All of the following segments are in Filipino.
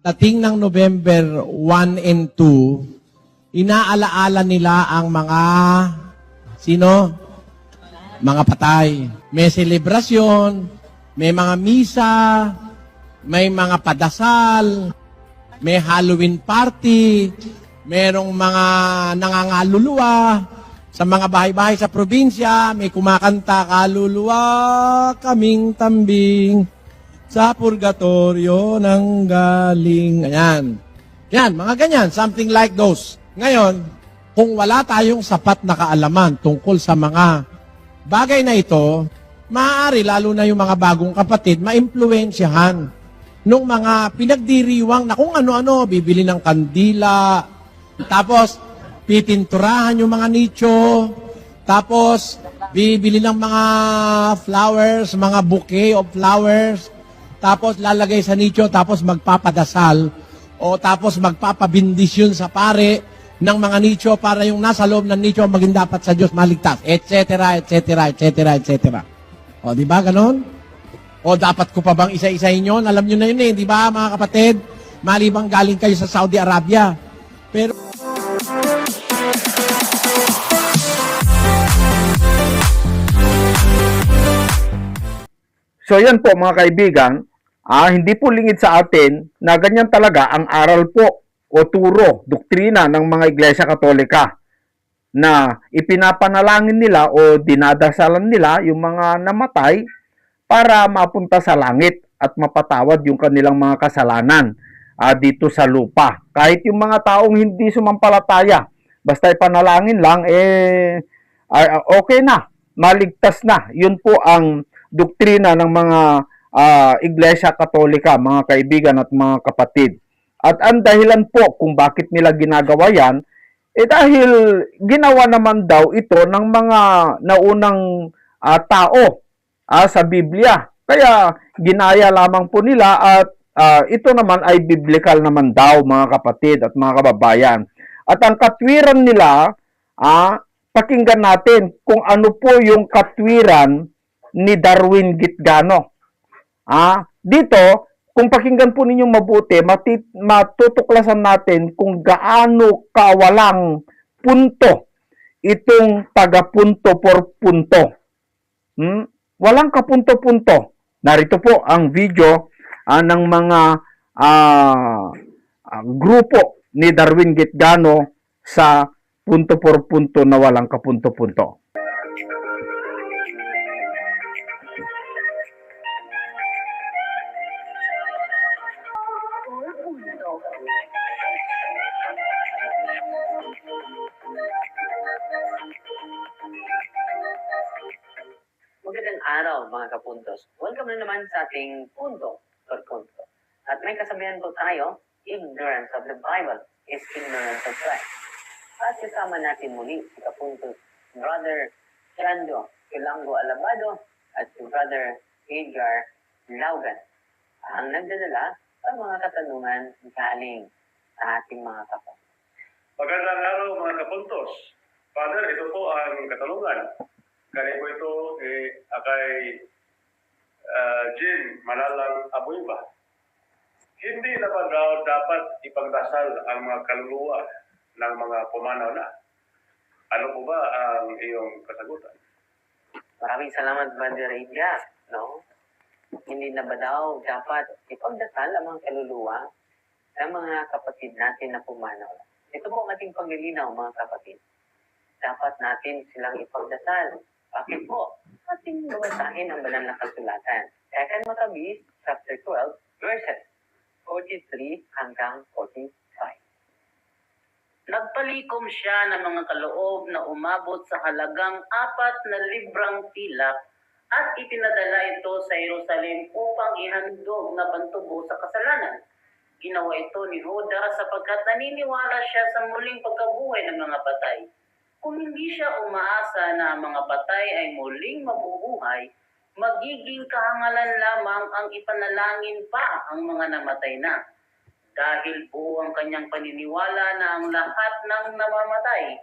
dating ng November 1 and 2, inaalaala nila ang mga sino? Mga patay. May selebrasyon, may mga misa, may mga padasal, may Halloween party, merong mga nangangaluluwa, sa mga bahay-bahay sa probinsya, may kumakanta, kaluluwa kaming tambing sa purgatorio ng galing. Ayan. Yan, mga ganyan, something like those. Ngayon, kung wala tayong sapat na kaalaman tungkol sa mga bagay na ito, maaari, lalo na yung mga bagong kapatid, maimpluwensyahan nung mga pinagdiriwang na kung ano-ano, bibili ng kandila, tapos pipinturahan yung mga nicho, tapos bibili ng mga flowers, mga bouquet of flowers, tapos lalagay sa nicho, tapos magpapadasal, o tapos magpapabindisyon sa pare ng mga nicho para yung nasa loob ng nicho maging dapat sa Diyos maligtas, etc., etc., etc., etc. O, di ba ganon? O dapat ko pa bang isa-isahin yun? Alam nyo na yun di ba mga kapatid? Malibang galing kayo sa Saudi Arabia. Pero so yan po mga kaibigan, hindi po lingid sa atin na ganyan talaga ang aral po o turo, doktrina ng mga Iglesia Katolika na ipinapanalangin nila o dinadasalan nila yung mga namatay para mapunta sa langit at mapatawad yung kanilang mga kasalanan dito sa lupa. Kahit yung mga taong hindi sumampalataya, basta ipanalangin lang, okay na, maligtas na. Yun po ang doktrina ng mga Iglesia Katolika, mga kaibigan at mga kapatid. At ang dahilan po kung bakit nila ginagawa yan, dahil ginawa naman daw ito ng mga naunang tao sa Biblia. Kaya ginaya lamang po nila at ito naman ay biblical naman daw mga kapatid at mga kababayan. At ang katwiran nila, pakinggan natin kung ano po yung katwiran ni Darwin Gitgano. Dito, kung pakinggan po ninyong mabuti, matutuklasan natin kung gaano kawalang punto itong taga-punto por punto. Walang kapunto-punto. Narito po ang video ng mga grupo ni Darwin Gitgano sa punto por punto na walang kapunto-punto. Magandang araw mga kapuntos. Welcome na naman sa ating punto per punto. At may kasabihan po tayo, ignorance of the Bible is ignorance of Christ. At kasama natin muli si kapuntos Brother Chando Kilango Alabado at si Brother Edgar Laugan. Ang nagdadala sa mga katanungan galing sa ating mga kapatid. Magandang araw mga kapuntos. Father, ito po ang katanungan. Kaya po ito kay Jean Manalang Abuiba. Hindi na ba daw dapat ipagdasal ang mga kaluluwa ng mga pumanaw na? Ano po ba ang iyong kasagutan? Maraming salamat, Brother Edgar. No? Hindi na ba daw dapat ipagdasal ang mga kaluluwa ng mga kapatid natin na pumanaw? Ito po ang ating paglilinaw, mga kapatid. Dapat natin silang ipagdasal. Bakit po? Ating babasahin ang banal na kasulatan. 2 Maccabees, chapter 12, verses 43 hanggang 45. Nagpalikom siya ng mga kaloob na umabot sa halagang 4 librang pilak at ipinadala ito sa Jerusalem upang ihandog na pantubo sa kasalanan. Ginawa ito ni Judas sapagkat naniniwala siya sa muling pagkabuhay ng mga patay. Kung hindi siya umaasa na ang mga patay ay muling mabubuhay, magiging kahangalan lamang ang ipanalangin pa ang mga namatay na. Dahil buo ang kanyang paniniwala na ang lahat ng namamatay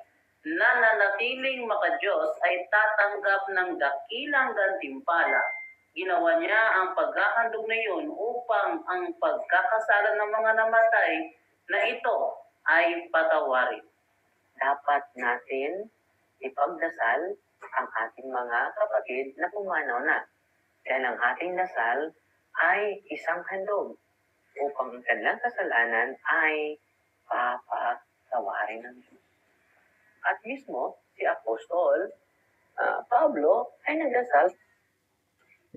na nanatiling makadiyos ay tatanggap ng dakilang gantimpala Ginawa niya ang paghahandog na yun upang ang pagkakasalan ng mga namatay na ito ay patawarin. Dapat natin ipagdasal ang ating mga kapatid na pumanaw na. Dahil ang ating dasal ay isang handog upang ang kanilang kasalanan ay papatawarin ng Diyos. At mismo, si Apostol Pablo ay nagdasal.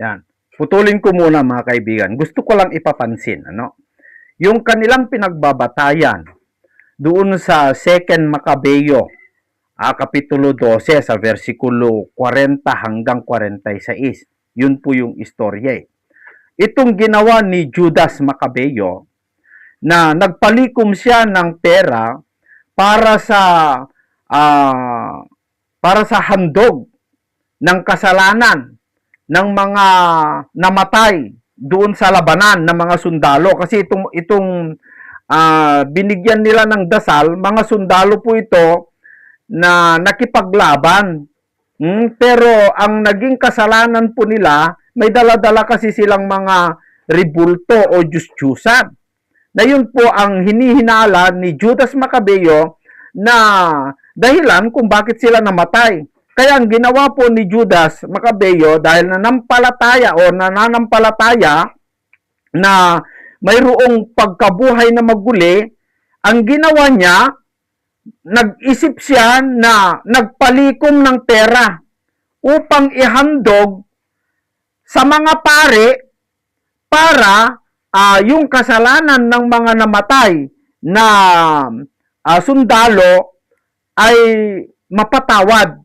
Yan. Putulin ko muna mga kaibigan. Gusto ko lang ipapansin, ano? Yung kanilang pinagbabatayan doon sa 2 Macabeo, Kapitulo 12 sa versikulo 40 hanggang 46. Yun po yung istorya. Itong ginawa ni Judas Macabeo na nagpalikom siya ng pera para sa handog ng kasalanan ng mga namatay doon sa labanan ng mga sundalo, kasi itong binigyan nila ng dasal, mga sundalo po ito na nakipaglaban. Pero ang naging kasalanan po nila, may dala-dala kasi silang mga ribulto o Diyos-Diyusan. Na yun po ang hinihinala ni Judas Macabeo na dahilan kung bakit sila namatay. Kaya ang ginawa po ni Judas Macabeo, dahil nananampalataya na mayroong pagkabuhay na maguli, ang ginawa niya, nag-isip siya na nagpalikom ng pera upang ihandog sa mga pare para yung kasalanan ng mga namatay na sundalo ay mapatawad.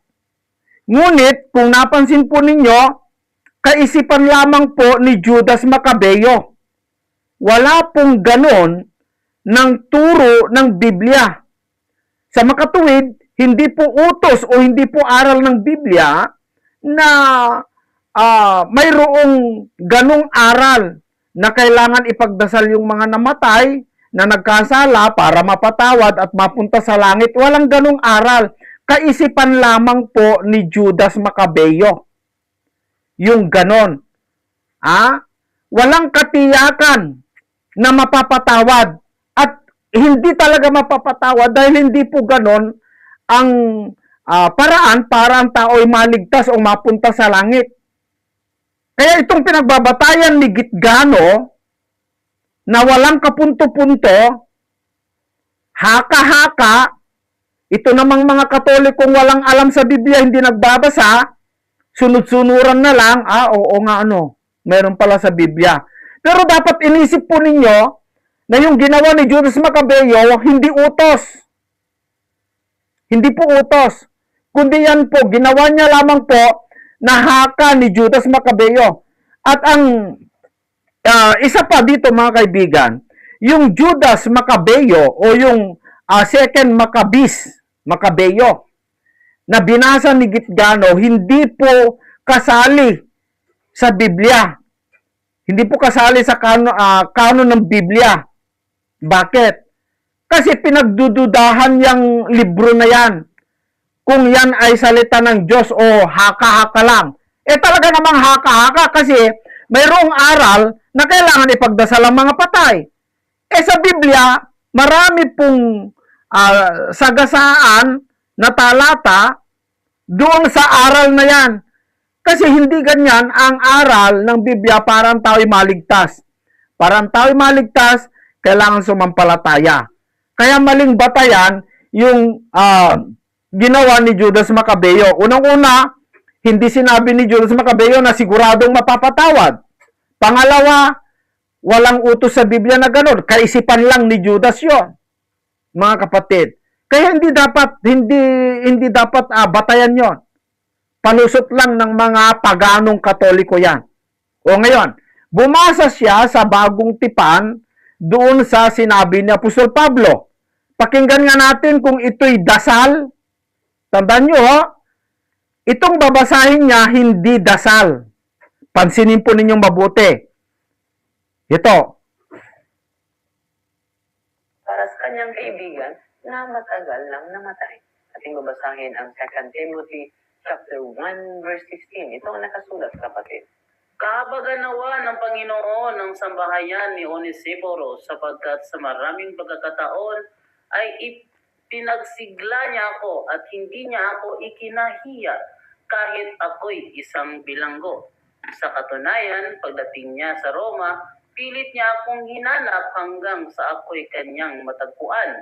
Ngunit, kung napansin po ninyo, kaisipan lamang po ni Judas Macabeo. Wala pong ganon ng turo ng Biblia. Sa makatuwid, hindi po utos o hindi po aral ng Biblia na mayroong ganong aral na kailangan ipagdasal yung mga namatay na nagkasala para mapatawad at mapunta sa langit. Walang ganong aral. Kaisipan lamang po ni Judas Macabeo. Yung ganon. Walang katiyakan na mapapatawad. At hindi talaga mapapatawad dahil hindi po ganon ang paraan para ang tao ay maligtas o mapunta sa langit. Kaya itong pinagbabatayan ni Gitgano na walang kapunto-punto, haka-haka, ito namang mga Katolikong walang alam sa Biblia, hindi nagbabasa, sunod-sunuran na lang, oo nga meron pala sa Biblia. Pero dapat inisip po ninyo na yung ginawa ni Judas Macabeo, hindi utos. Hindi po utos. Kundi yan po, ginawa niya lamang po na haka ni Judas Macabeo. At ang isa pa dito mga kaibigan, yung Judas Macabeo o yung second Macabeo na binasa ni Gitgano, hindi po kasali sa Biblia. Hindi po kasali sa kanon ng Biblia. Bakit? Kasi pinagdududahan yung libro na yan. Kung yan ay salita ng Diyos o haka-haka lang. Talaga namang haka-haka kasi mayroong aral na kailangan ipagdasal ang mga patay. Sa Biblia, marami pong sagasaan na talata doon sa aral na yan. Kasi hindi ganyan ang aral ng Biblia para ang tao'y maligtas. Para ang tao'y maligtas, kailangan sumampalataya. Kaya maling batayan yung ginawa ni Judas Macabeo. Unang-una, hindi sinabi ni Judas Macabeo na siguradong mapapatawad. Pangalawa, walang utos sa Biblia na gano'n. Kaisipan lang ni Judas yon, mga kapatid. Kaya hindi dapat batayan yon. Panusot lang ng mga paganong Katoliko yan. O ngayon, bumasa siya sa Bagong Tipan doon sa sinabi ni Apostol Pablo. Pakinggan nga natin kung ito'y dasal. Tandaan nyo, itong babasahin niya, hindi dasal. Pansinin po ninyong mabuti. Ito. Para sa kanyang kaibigan na matagal nang namatay. Ating babasahin ang 2 Timothy chapter 1 verse 16. Ito ang nakasulat, kapatid. Kahabagan nawa ng Panginoon ng sambahayan ni Onesiporo sapagkat sa maraming pagkakataon ay pinagsigla niya ako at hindi niya ako ikinahiya kahit ako'y isang bilanggo. Sa katunayan, pagdating niya sa Roma, pilit niya akong hinanap hanggang sa ako'y kanyang matagpuan.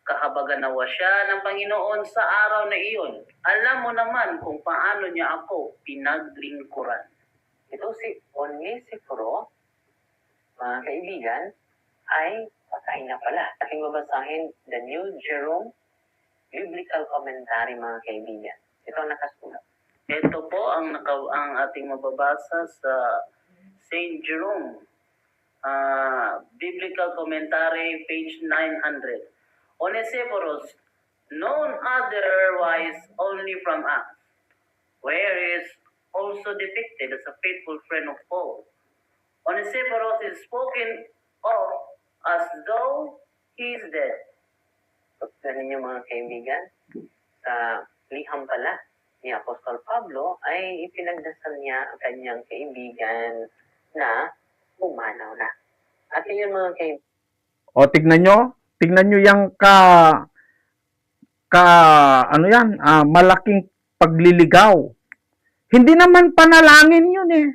Kahabagan nawa siya ng Panginoon sa araw na iyon. Alam mo naman kung paano niya ako pinaglingkuran. Ito si Onesiporo, mga kaibigan, ay patay na pala. Ating babasahin the New Jerome Biblical Commentary, mga kaibigan. Ito ang nakasulat. Ito po ang ating mababasa sa St. Jerome Biblical Commentary, page 900. Onesiphorus, known otherwise only from us, where is also depicted as a faithful friend of Paul. Onesiphorus is spoken of as though he is dead. Pagkakas ninyo, mga kaibigan, sa liham pala ni Apostol Pablo ay ipinagdasal niya ang kanyang kaibigan na pumanaw na. At yun, mga kaibigan, O tignan nyo yung malaking pagliligaw. Hindi naman panalangin yun eh.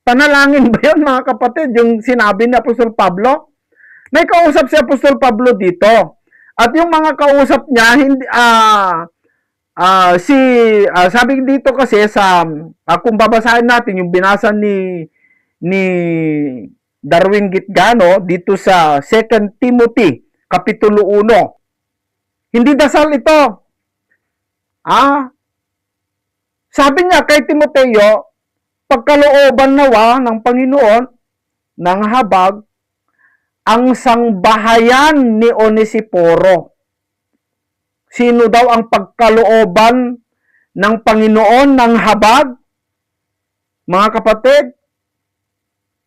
Panalangin ba yun, mga kapatid? Yung sinabi ni Apostol Pablo? May kausap si Apostol Pablo dito. At yung mga kausap niya, hindi, sabi dito kasi sa, kung babasahin natin yung binasa ni Darwin Gitgano dito sa 2 Timothy, Kapitulo 1. Hindi dasal ito. Sabi niya kay Timoteo, pagkalooban nawa ng Panginoon ng habag ang sangbahayan ni Onesiporo. Sino daw ang pagkalooban ng Panginoon ng habag? Mga kapatid,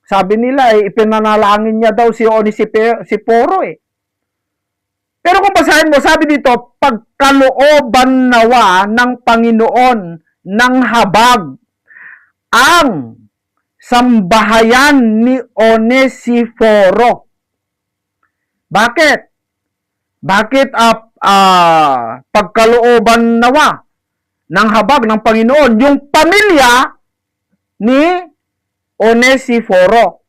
sabi nila, ipinanalangin niya daw si Onesiporo eh. Pero kung basahin mo, sabi dito, pagkalooban nawa ng Panginoon ng habag ang sambahayan ni Onesiforo. Bakit? Bakit pagkalooban nawa ng habag ng Panginoon yung pamilya ni Onesiforo?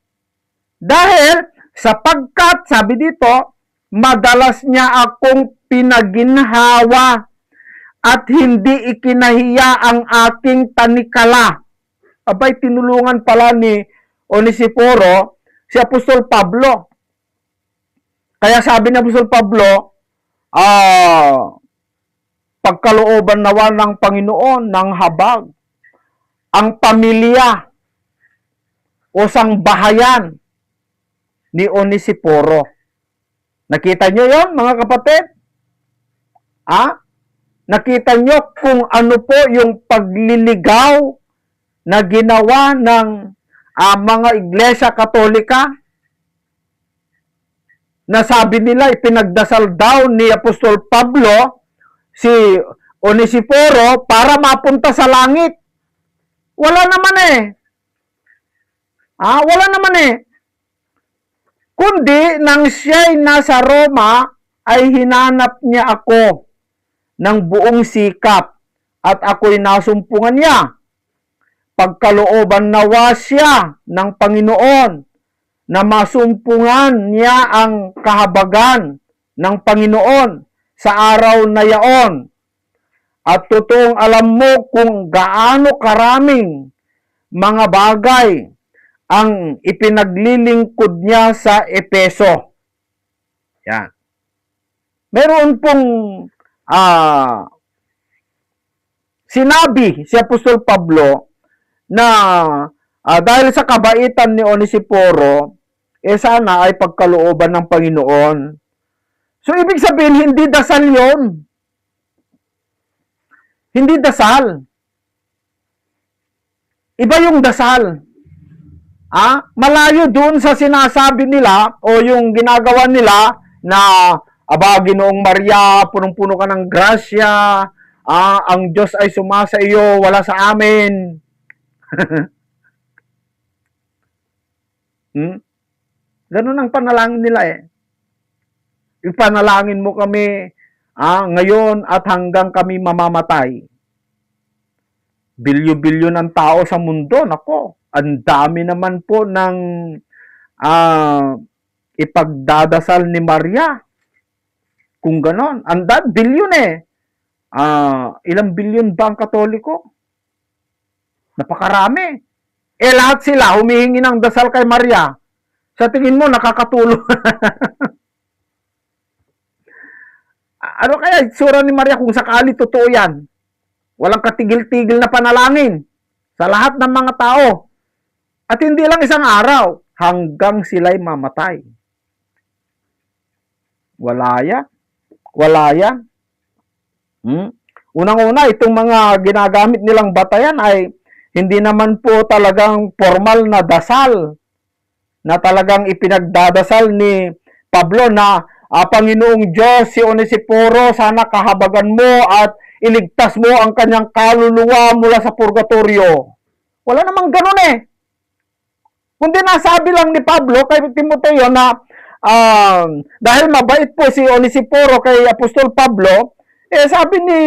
Dahil sapagkat, sabi dito, madalas niya akong pinaginhawa at hindi ikinahiya ang aking tanikala. Abay, tinulungan pala ni Onesiforo si Apostol Pablo. Kaya sabi ni Apostol Pablo, pagkalooban nawa ng Panginoon ng habag ang pamilya o sangbahayan ni Onesiforo. Nakita nyo yon, mga kapatid? Nakita nyo kung ano po yung pagliligaw na ginawa ng mga Iglesia Katolika? Na sabi nila, ipinagdasal daw ni Apostol Pablo si Onesiforo para mapunta sa langit. Wala naman eh. Wala naman eh. Kundi nang siya'y nasa Roma, ay hinanap niya ako ng buong sikap at ako'y nasumpungan niya. Pagkalooban nawa siya ng Panginoon na masumpungan niya ang kahabagan ng Panginoon sa araw na yaon. At totoong alam mo kung gaano karaming mga bagay ang ipinaglilingkod niya sa Epeso. Yan. Meron pong sinabi si Apostol Pablo na dahil sa kabaitan ni Onesiforo, sana ay pagkalooban ng Panginoon. So, ibig sabihin, hindi dasal yon. Hindi dasal. Iba yung dasal. Malayo dun sa sinasabi nila o yung ginagawa nila na Ginoong Maria, punong-puno ka ng grasya, ang Diyos ay sumasa iyo, wala sa amin. Ganun ang panalangin nila eh. Ipanalangin mo kami ngayon at hanggang kami mamamatay. Bilyo-bilyo ng tao sa mundo. Nako, ang dami naman po ng ipagdadasal ni Maria. Kung ganon. Ang bilyon eh. Ilang bilyon ba ang Katoliko? Napakarami. Lahat sila humihingi ng dasal kay Maria. Sa tingin mo, nakakatulong. Ano kaya itsura ni Maria kung sakali totoo yan? Walang katigil-tigil na panalangin sa lahat ng mga tao. At hindi lang isang araw, hanggang sila'y mamatay. Wala yan. Wala yan. Unang-una, itong mga ginagamit nilang batayan ay hindi naman po talagang formal na dasal na talagang ipinagdadasal ni Pablo na Panginoong Diyos, si Onesiporo, sana kahabagan mo at iligtas mo ang kanyang kaluluwa mula sa purgatorio. Wala namang ganun eh. Kundi nasabi lang ni Pablo kay Timoteo na dahil mabait po si Onesiporo kay Apostol Pablo, sabi ni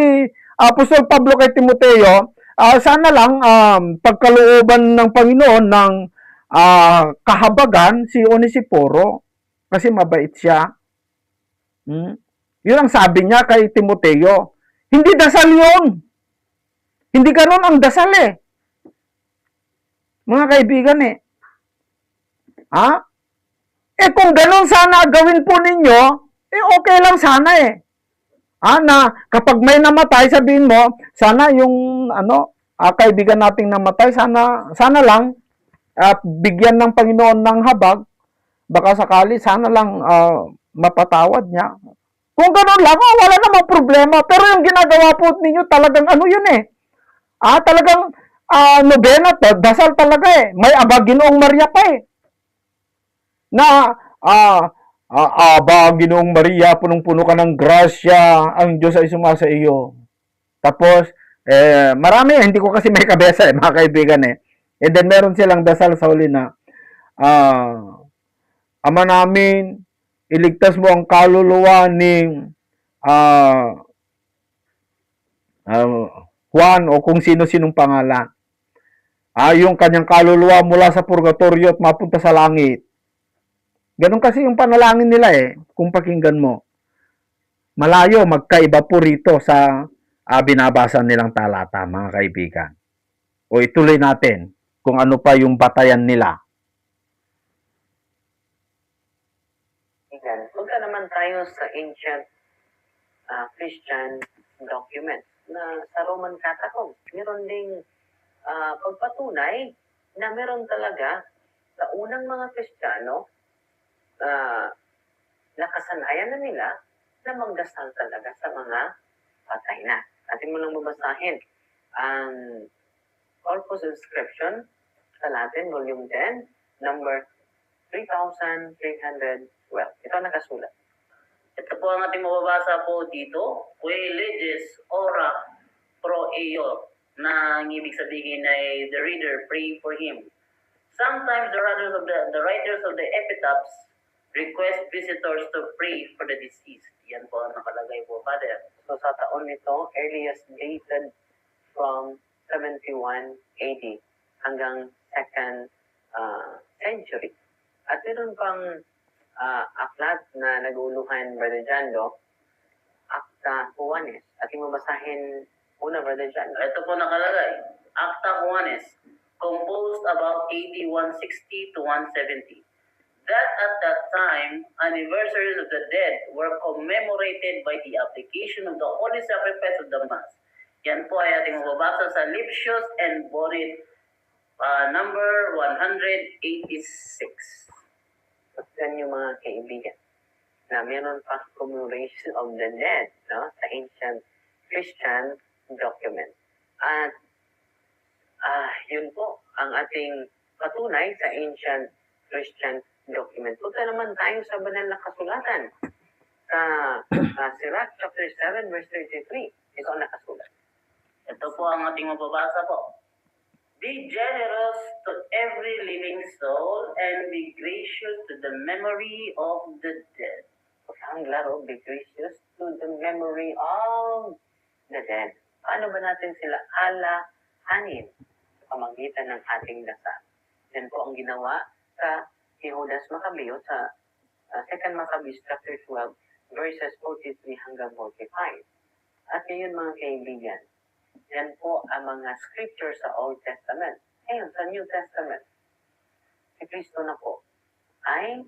Apostol Pablo kay Timoteo, sana lang pagkalooban ng Panginoon ng kahabagan si Onesiporo kasi mabait siya. Yun ang sabi niya kay Timoteo. Hindi dasal yun. Hindi ganun ang dasal eh. Mga kaibigan eh. Kung ganun sana gawin po ninyo, okay lang sana eh. Na kapag may namatay, sabihin mo, sana yung kaibigan nating namatay, sana lang bigyan ng Panginoon ng habag, baka sakali sana lang mapatawad niya. Kung gano'n lang, wala namang problema. Pero yung ginagawa po ninyo talagang yun eh. Talagang nobena, dasal talaga eh. May Ginoong Maria pa eh. Na Ginoong Maria, punong-puno ka ng grasya, ang Diyos ay sumasa iyo. Tapos, marami, hindi ko kasi may kabesa eh, mga kaibigan eh. And then meron silang dasal sa huli na, Ama namin, iligtas mo ang kaluluwa ni Juan o kung sino-sinong pangalan. Yung kanyang kaluluwa mula sa purgatorio at mapunta sa langit. Ganun kasi yung panalangin nila eh, kung pakinggan mo. Malayo, magkaiba po rito sa binabasa nilang talata, mga kaibigan. O ituloy natin kung ano pa yung batayan nila. Punta naman tayo sa ancient Christian document na sa Roman Catacomb. Meron ding pagpatunay na meron talaga sa unang mga Kristiyano nakasanayan na nila na magdasal talaga sa mga patay na. Atin mo lang babasahin ang Corpus Inscription sa Latin, Volume 10, number 3,312. Ito ang nakasulat. Ito po ang ating mababasa po dito.Que leges ora pro eo, na ang ibig sabihin ay the reader pray for him. Sometimes the writers of the epitaphs request visitors to pray for the deceased. Yan po ang nakalagay po, Father. So sa taon nito, earliest dated from 71 AD hanggang 2nd century. At meron pang aklat na naguluhan, Brother Jando, Acta Juanes. Ating mabasahin una, Brother Jando. Ito po nakalagay. Acta Juanes, composed about AD 160 to 170. That at that time, anniversaries of the dead were commemorated by the application of the holy sacrifice of the Mass. Yan po ay ating mababasa sa Lipsius and Borid, number 186. At yan yung mga kaibigan na meron pa commemoration of the dead sa ancient Christian document. At yun po ang ating patunay sa ancient Christian document. Punta naman tayo sa banal na kasulatan sa Sirach chapter 7 verse 33. Ito ang nakasulat. Ito po ang ating mababasa po. Be generous to every living soul and be gracious to the memory of the dead. Ang laro, be gracious to the memory of the dead. Paano ba natin sila alahanin sa pamagitan ng ating dasal? Yan po ang ginawa sa Judas Maccabeo sa 2 Maccabees chapter 12 verses 43 hanggang 45. At ngayon mga kaibigan, yan po ang mga scriptures sa Old Testament. Ngayon, sa New Testament, si Kristo na po ay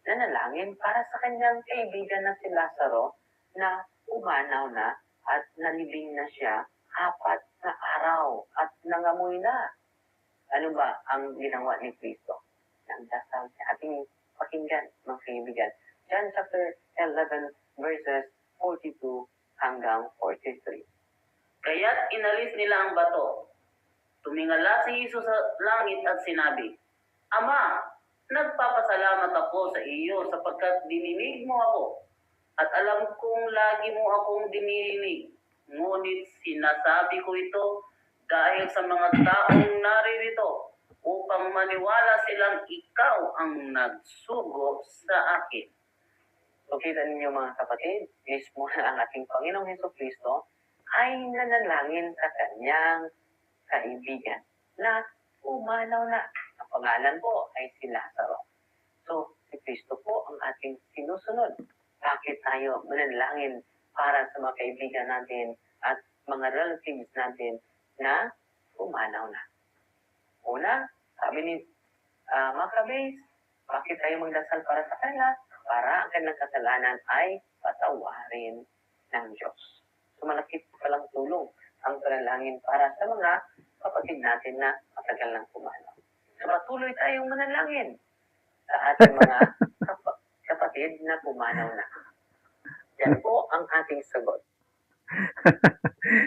nanalangin para sa kanyang kaibigan na si Lazaro na umanaw na at nalibing na siya 4 na araw at nangamoy na. Ano ba ang ginawa ni Kristo? Nagdasal siya. Ating pakinggan, mga kaibigan. John chapter 11 verses 42 hanggang 43. Kaya't inalis nila ang bato. Tumingala si Jesus sa langit at sinabi, Ama, nagpapasalamat ako sa iyo sapagkat dininig mo ako at alam kong lagi mo akong dinirinig. Ngunit sinasabi ko ito dahil sa mga taong naririto upang maniwala silang ikaw ang nagsugo sa akin. So kita ninyo mga kapatid, mismo na ang ating Panginoong Hesukristo ay nanalangin sa kanyang kaibigan na umanaw na. Ang pangalan po ay si Lazaro. So, si Kristo po ang ating sinusunod. Bakit tayo manalangin para sa mga kaibigan natin at mga relatives natin na umanaw na? Una, sabi ni Maccabees, bakit tayo magdasal para sa kanila? Para ang kanilang kasalanan ay patawarin ng Diyos. So malaki palang tulong ang panalangin para sa mga kapatid natin na matagal nang pumanaw. So patuloy tayong manalangin sa ating mga kapatid na pumanaw na. Yan po ang ating sagot.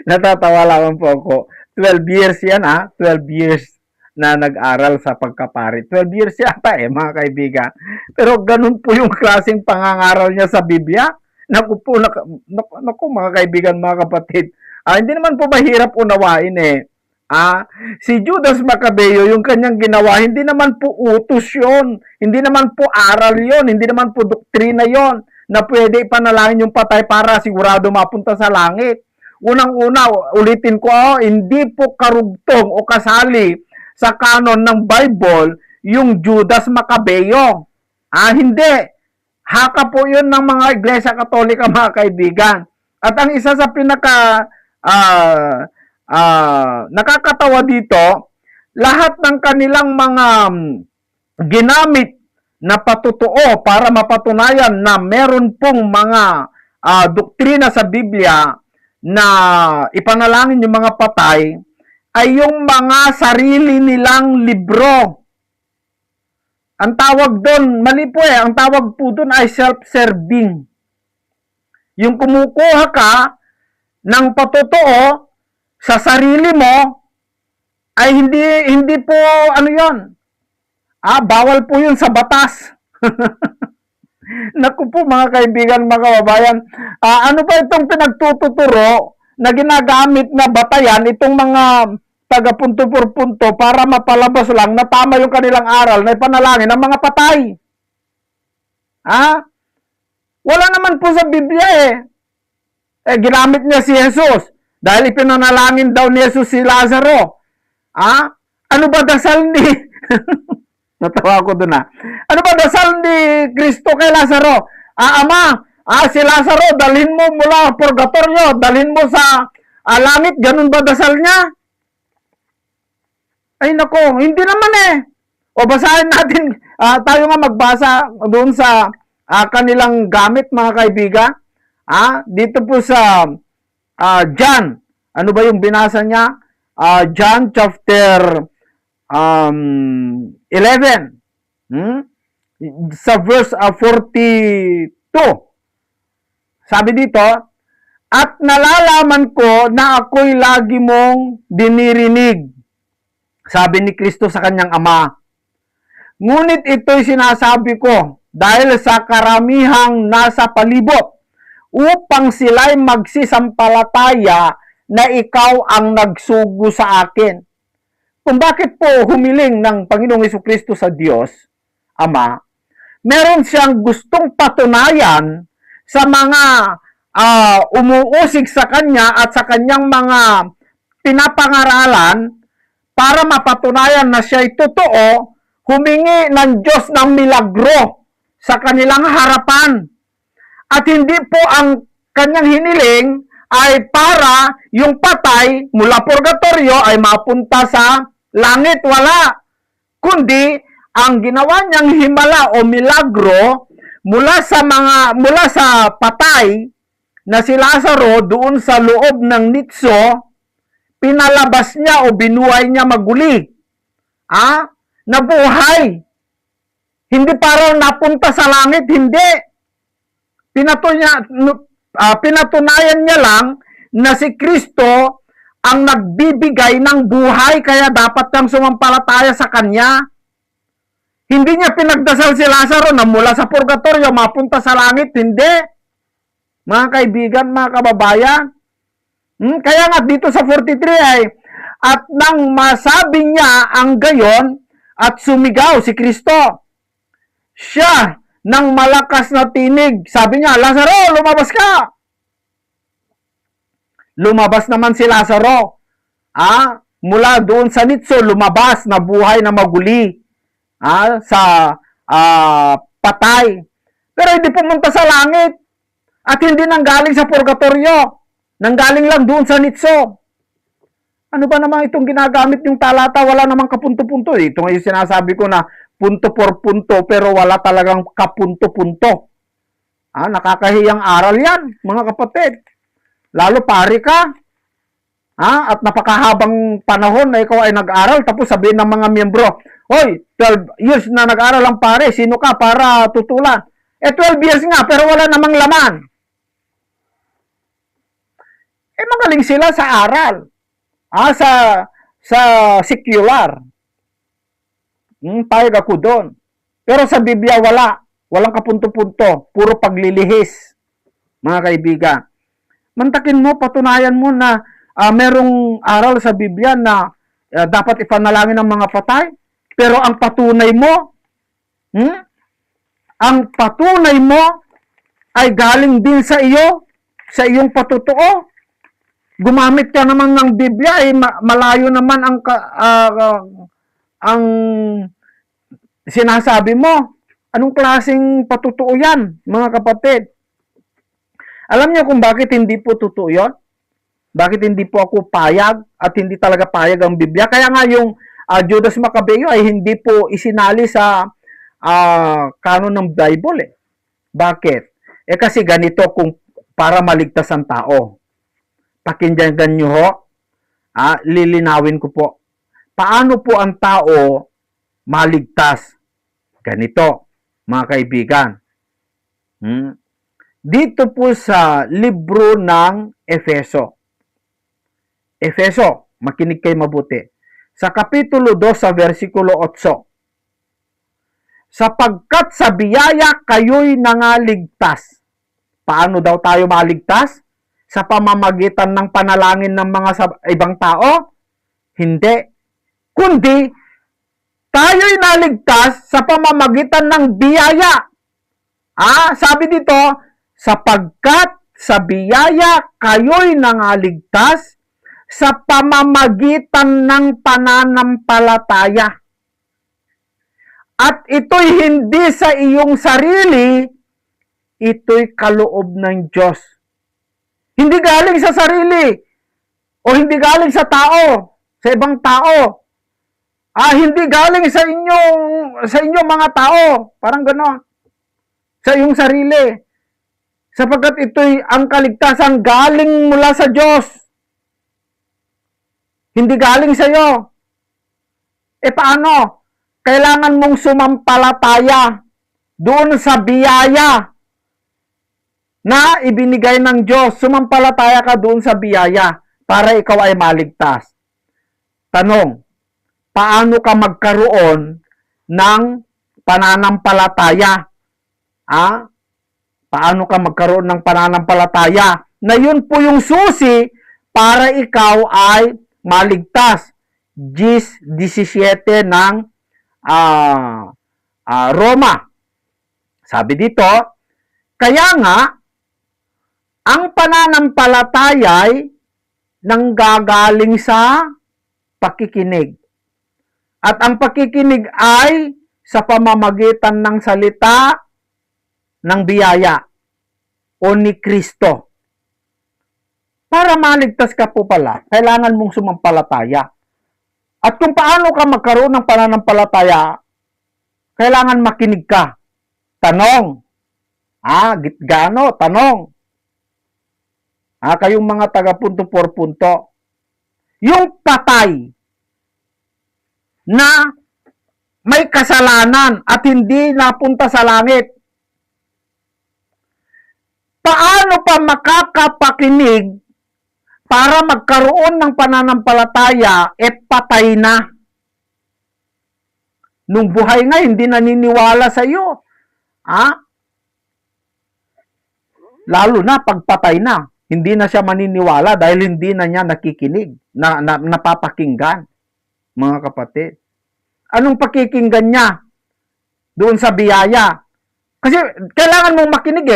Natatawa lang po ako. 12 years yan 12 years na nag-aral sa pagkapari. 12 years yata mga kaibigan. Pero ganun po yung klaseng pangangaral niya sa Biblia. Naku po, naku mga kaibigan, mga kapatid. Hindi naman po mahirap unawain si Judas Maccabeo, yung kanyang ginawa, hindi naman po utos yun. Hindi naman po aral yun. Hindi naman po doktrina yon na pwede ipanalangin yung patay para sigurado mapunta sa langit. Unang-una, ulitin ko, hindi po karugtong o kasali sa kanon ng Bible yung Judas Maccabeo. Hindi. Haka po yun ng mga Iglesia Katolika, mga kaibigan. At ang isa sa pinaka nakakatawa dito, lahat ng kanilang mga ginamit na patutuo para mapatunayan na meron pong mga doktrina sa Biblia na ipanalangin yung mga patay, ay yung mga sarili nilang libro. Ang tawag doon, mali po ang tawag po doon ay self-serving. Yung kumukuha ka ng patotoo sa sarili mo, ay hindi po ano yon. Bawal po yun sa batas. Naku po mga kaibigan, mga kababayan, ano ba itong pinagtututuro na ginagamit na batayan itong mga taga-punto por punto para mapalabas lang na tama yung kanilang aral na ipanalangin ng mga patay. Wala naman po sa Biblia ginamit niya si Jesus dahil ipinanalangin daw ni Jesus si Lazaro. Ano ba dasal ni natawa ko doon ano ba dasal ni Kristo kay Lazaro? Ama, si Lazaro dalhin mo mula purgatorio, dalhin mo sa langit, ganun ba dasal niya? Ay nako, hindi naman O basahin natin, tayo nga magbasa doon sa kanilang gamit mga kaibigan. Dito po sa John, ano ba yung binasa niya? John chapter 11. Sa verse 42. Sabi dito, at nalalaman ko na ako'y lagi mong dinirinig. Sabi ni Kristo sa kanyang ama. Ngunit ito'y sinasabi ko dahil sa karamihang nasa palibot upang sila'y magsisampalataya na ikaw ang nagsugo sa akin. kung bakit po humiling ng Panginoong Hesukristo sa Diyos, Ama, meron siyang gustong patunayan sa mga umuusig sa Kanya at sa Kanyang mga pinapangaralan para mapatunayan na siya'y totoo, humingi ng Diyos ng milagro sa kanilang harapan. At hindi po ang Kanyang hiniling ay para yung patay mula purgatorio ay mapunta sa langit, wala. Kundi ang ginawa niyang himala o milagro mula sa patay na si Lazaro doon sa loob ng nitso, pinalabas niya o binuhay niya maguli. Nabuhay. Hindi para napunta sa langit, hindi. Pinatunayan niya lang na si Kristo ang nagbibigay ng buhay, kaya dapat kang sumampalataya sa Kanya. Hindi niya pinagdasal si Lazaro na mula sa purgatorio mapunta sa langit, hindi. Mga kaibigan, mga kababayan. Kaya nga dito sa 43 ay, at nang masabi niya ang gayon at sumigaw si Kristo, siya ng malakas na tinig, sabi niya, Lazaro, lumabas ka! Lumabas naman si Lazaro. Mula doon sa nitso, lumabas na buhay na maguli sa patay. Pero hindi pumunta sa langit. At hindi nanggaling sa purgatorio. Nanggaling lang doon sa nitso. Ano ba naman itong ginagamit yung talata? Wala namang kapunto-punto. Ito nga yung sinasabi ko na punto por punto, pero wala talagang kapunto-punto. Nakakahiyang aral yan, mga kapatid. Lalo pari ka, at napakahabang panahon na ikaw ay nag-aral, tapos sabihin ng mga miyembro, hoy, 12 years na nag-aral ang pare, sino ka para tutulan? 12 years nga, pero wala namang laman. Magaling sila sa aral. Sa secular. Payag ako doon. Pero sa Biblia, walang kapunto-punto, puro paglilihis, mga kaibigan. Mantakin mo, patunayan mo na merong aral sa Biblia na dapat ipanalangin ng mga patay. Pero ang patunay mo ay galing din sa iyo, sa iyong patutuo. Gumamit ka naman ng Biblia, malayo naman ang sinasabi mo. Anong klaseng patutuo yan, mga kapatid? Alam niyo kung bakit hindi po totoo yun? Bakit hindi po ako payag at hindi talaga payag ang Biblia? Kaya nga yung Judas Maccabeo ay hindi po isinali sa kanon ng Bible. Bakit? Kasi ganito kung para maligtas ang tao. Pakinggan nyo ho. Lilinawin ko po. Paano po ang tao maligtas? Ganito, mga kaibigan. Dito po sa libro ng Efeso. Efeso, makinig kayo mabuti. Sa kapitulo 2 sa versikulo 8. Sapagkat sa biyaya kayo'y nangaligtas. Paano daw tayo maligtas? Sa pamamagitan ng panalangin ng mga ibang tao? Hindi. Kundi, tayo'y naligtas sa pamamagitan ng biyaya. Sabi dito, sapagkat sa biyaya kayo'y nangaligtas sa pamamagitan ng pananampalataya. At ito'y hindi sa iyong sarili, ito'y kaloob ng Diyos. Hindi galing sa sarili o hindi galing sa tao, sa ibang tao. Hindi galing sa inyong mga tao, parang gano'n. Sa iyong sarili. Sapagkat ito'y ang kaligtasan galing mula sa Diyos. Hindi galing sa iyo. Paano? Kailangan mong sumampalataya doon sa biyaya na ibinigay ng Diyos. Sumampalataya ka doon sa biyaya para ikaw ay maligtas. Tanong, paano ka magkaroon ng pananampalataya? Paano ka magkaroon ng pananampalataya? Na yun po yung susi para ikaw ay maligtas. Gis 17 ng Roma. Sabi dito, kaya nga, ang pananampalataya ay nanggagaling sa pakikinig. At ang pakikinig ay sa pamamagitan ng salita ng biyaya o ni Kristo. Para maligtas ka po pala, kailangan mong sumampalataya. At kung paano ka magkaroon ng pananampalataya, kailangan makinig ka. Tanong. Gitgano, tanong. Kayong mga taga-punto por punto. Yung patay na may kasalanan at hindi napunta sa langit, paano pa makakapakinig para magkaroon ng pananampalataya patay na? Nung buhay nga, hindi naniniwala sa iyo. Lalo na pagpatay na, hindi na siya maniniwala dahil hindi na niya nakikinig, napapakinggan, mga kapatid. Anong pakikinggan niya doon sa biyaya? Kasi kailangan mong makinig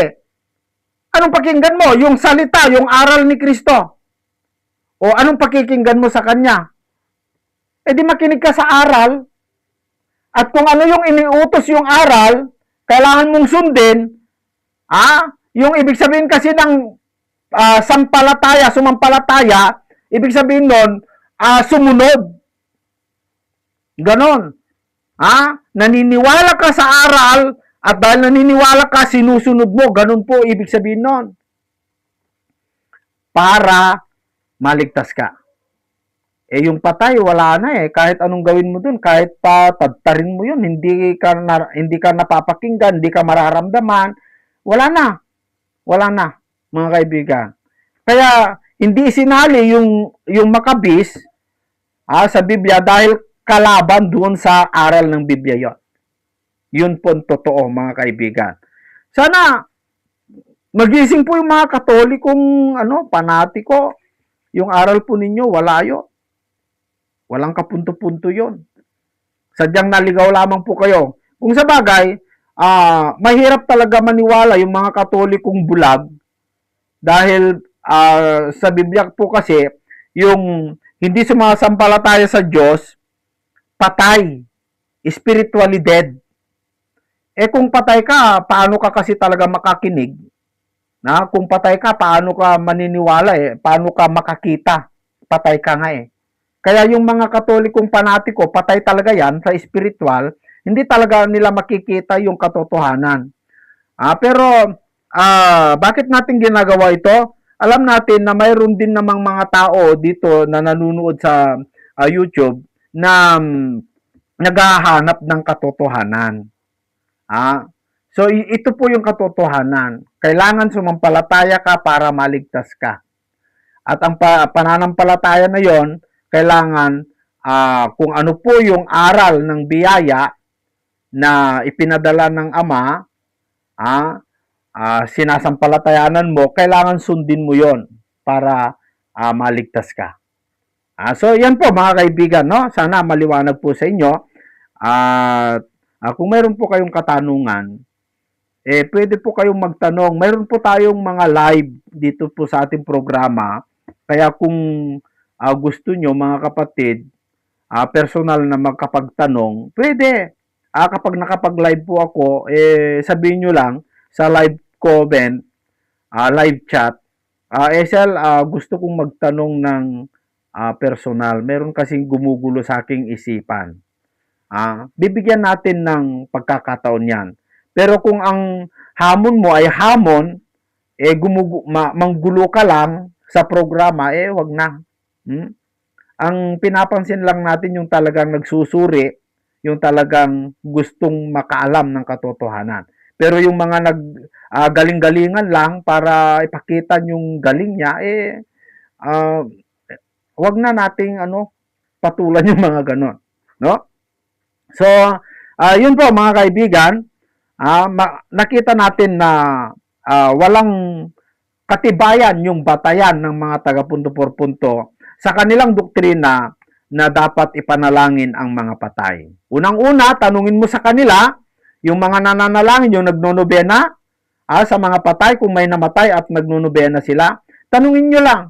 Anong pakinggan mo? Yung salita, yung aral ni Kristo. O anong pakikinggan mo sa Kanya? Di makinig ka sa aral. At kung ano yung iniutos yung aral, kailangan mong sundin. Yung ibig sabihin kasi ng sumampalataya, ibig sabihin nun, sumunod. Ganon. Naniniwala ka sa aral, at dahil naniniwala ka, sinusunod mo. Ganon po ibig sabihin nun. Para maligtas ka. Yung patay, wala na Kahit anong gawin mo dun, kahit pa tadtarin mo yun, hindi ka napapakinggan, hindi ka mararamdaman, wala na. Wala na, mga kaibigan. Kaya, hindi isinali yung makabis sa Biblia dahil kalaban doon sa aral ng Biblia yon. Yun po totoo, mga kaibigan. Sana, magising po yung mga Katolikong panatiko. Yung aral po ninyo, wala yun. Walang kapunto-punto yon. Sadyang naligaw lamang po kayo. Kung sa bagay, mahirap talaga maniwala yung mga Katolikong bulag dahil sa Biblia po kasi, yung hindi sumasampalataya sa Diyos, patay, spiritually dead. Kung patay ka, paano ka kasi talaga makakinig? Kung patay ka, paano ka maniniwala paano ka makakita? Patay ka nga Kaya yung mga Katolikong panatiko, patay talaga yan sa spiritual, hindi talaga nila makikita yung katotohanan. Pero, bakit natin ginagawa ito? Alam natin na mayroon din namang mga tao dito na nanonood sa YouTube na naghahanap ng katotohanan. So, ito po yung katotohanan. Kailangan sumampalataya ka para maligtas ka. At ang pananampalataya na yon, kailangan kung ano po yung aral ng biyaya na ipinadala ng Ama, sinasampalatayanan mo, kailangan sundin mo yon para maligtas ka. So, yan po mga kaibigan, no? Sana maliwanag po sa inyo. Kung mayroon po kayong katanungan, pwede po kayong magtanong. Mayroon po tayong mga live dito po sa ating programa. Kaya kung gusto nyo, mga kapatid, personal na magkapagtanong, pwede. Kapag nakapag-live po ako, sabihin nyo lang sa live comment, live chat, Esel, gusto kong magtanong ng personal. Meron kasing gumugulo sa aking isipan. Bibigyan natin ng pagkakataon yan. Pero kung ang hamon mo ay hamon, manggulo ka lang sa programa, wag na. Ang pinapansin lang natin yung talagang nagsusuri, yung talagang gustong makaalam ng katotohanan. Pero yung mga galing-galingan lang para ipakita yung galing niya, wag na nating patulan yung mga ganon, no? So, yun po mga kaibigan, nakita natin na walang katibayan yung batayan ng mga taga punto por punto sa kanilang doktrina na dapat ipanalangin ang mga patay. Unang-una, tanungin mo sa kanila, yung mga nananalangin, yung nagnonobena, sa mga patay, kung may namatay at nagnonobena sila, tanungin nyo lang,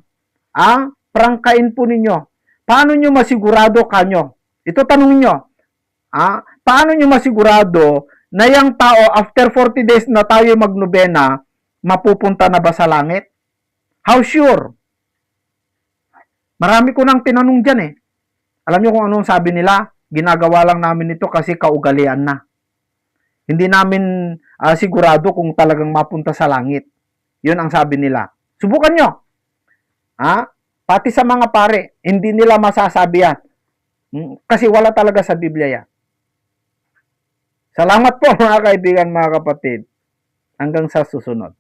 prangkain po ninyo. Paano nyo masigurado kanyo? Ito tanungin nyo, paano nyo masigurado na yung tao, after 40 days na tayo magnobena, mapupunta na ba sa langit? How sure? Marami ko nang tinanong dyan eh. Alam nyo kung anong sabi nila? Ginagawa lang namin ito kasi kaugalian na. Hindi namin sigurado kung talagang mapunta sa langit. Yun ang sabi nila. Subukan nyo. Pati sa mga pare, hindi nila masasabi yan. Kasi wala talaga sa Biblia yan. Salamat po mga kaibigan, mga kapatid. Hanggang sa susunod.